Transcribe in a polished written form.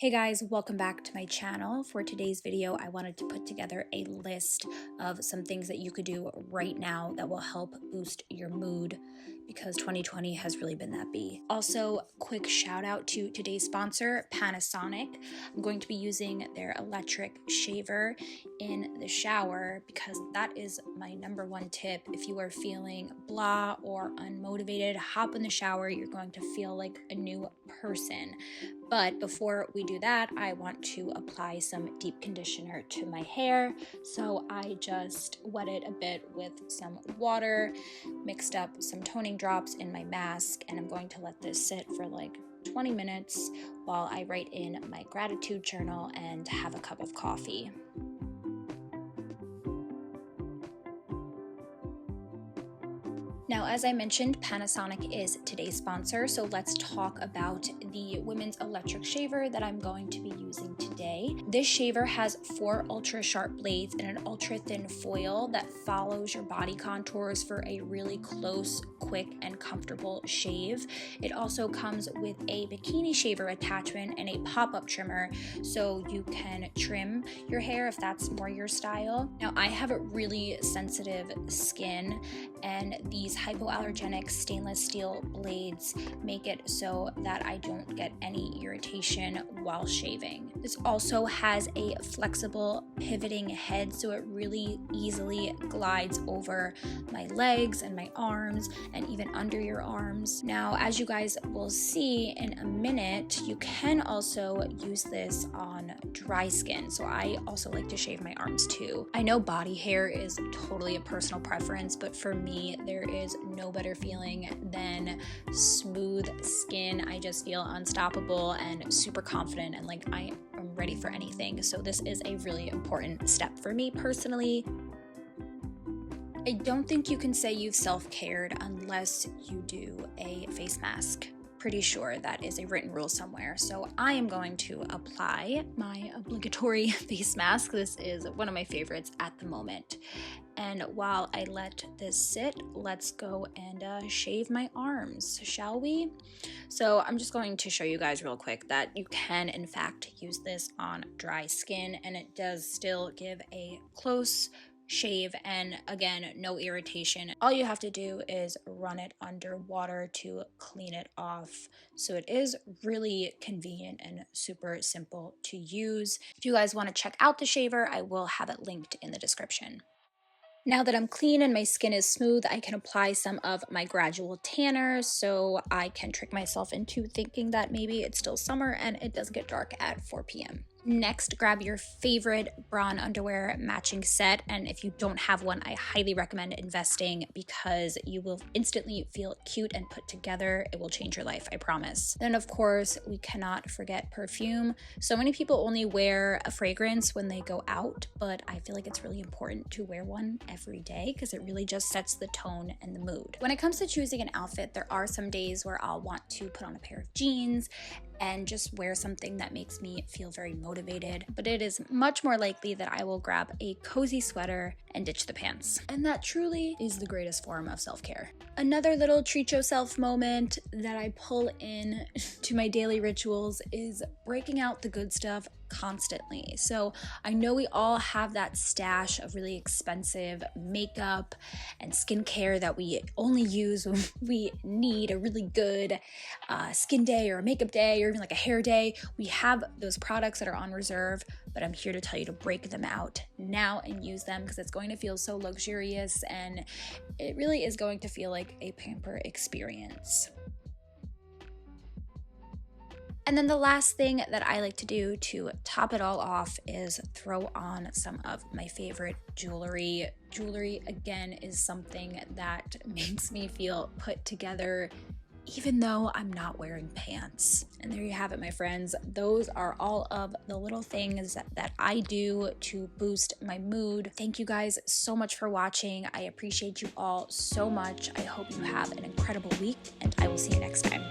Hey guys, welcome back to my channel. For today's video, I wanted to put together a list of some things that you could do right now that will help boost your mood because 2020 has really been that bee. Also, quick shout out to today's sponsor, Panasonic. I'm going to be using their electric shaver in the shower because that is my number one tip. If you are feeling blah or unmotivated, hop in the shower. You're going to feel like a new person. But before we do that, I want to apply some deep conditioner to my hair. So I just wet it a bit with some water, mixed up some toning drops in my mask, and I'm going to let this sit for like 20 minutes while I write in my gratitude journal and have a cup of coffee. Now, as I mentioned, Panasonic is today's sponsor, so let's talk about the women's electric shaver that I'm going to be using today. This shaver has 4 ultra sharp blades and an ultra thin foil that follows your body contours for a really close, quick, and comfortable shave. It also comes with a bikini shaver attachment and a pop-up trimmer, so you can trim your hair if that's more your style. Now, I have a really sensitive skin, and these hypoallergenic stainless steel blades make it so that I don't get any irritation while shaving. This also has a flexible pivoting head, so it really easily glides over my legs and my arms and even under your arms. Now, as you guys will see in a minute, you can also use this on dry skin. So I also like to shave my arms too. I know body hair is totally a personal preference, but for me, there is no better feeling than smooth skin. I just feel unstoppable and super confident and like I am ready for anything. So this is a really important step for me personally. I don't think you can say you've self-cared unless you do a face mask. Pretty sure that is a written rule somewhere. So I am going to apply my obligatory face mask. This is one of my favorites at the moment. And while I let this sit, let's go and shave my arms, shall we? So I'm just going to show you guys real quick that you can in fact use this on dry skin, and it does still give a close shave, and again, no irritation. All you have to do is run it under water to clean it off. So it is really convenient and super simple to use. If you guys want to check out the shaver, I will have it linked in the description. Now that I'm clean and my skin is smooth, I can apply some of my gradual tanner so I can trick myself into thinking that maybe it's still summer and it doesn't get dark at 4 p.m. Next, grab your favorite bra and underwear matching set, and if you don't have one, I highly recommend investing because you will instantly feel cute and put together. It will change your life, I promise. Then of course, we cannot forget perfume. So many people only wear a fragrance when they go out, but I feel like it's really important to wear one every day because it really just sets the tone and the mood. When it comes to choosing an outfit, there are some days where I'll want to put on a pair of jeans and just wear something that makes me feel very motivated, but it is much more likely that I will grab a cozy sweater and ditch the pants. And that truly is the greatest form of self-care. Another little treat yourself moment that I pull in to my daily rituals is breaking out the good stuff constantly. So I know we all have that stash of really expensive makeup and skincare that we only use when we need a really good skin day or a makeup day or even like a hair day. We have those products that are on reserve, but I'm here to tell you to break them out now and use them because it's going to feel so luxurious and it really is going to feel like a pamper experience. And then the last thing that I like to do to top it all off is throw on some of my favorite jewelry. Jewelry, again, is something that makes me feel put together even though I'm not wearing pants. And there you have it, my friends. Those are all of the little things that I do to boost my mood. Thank you guys so much for watching. I appreciate you all so much. I hope you have an incredible week, and I will see you next time.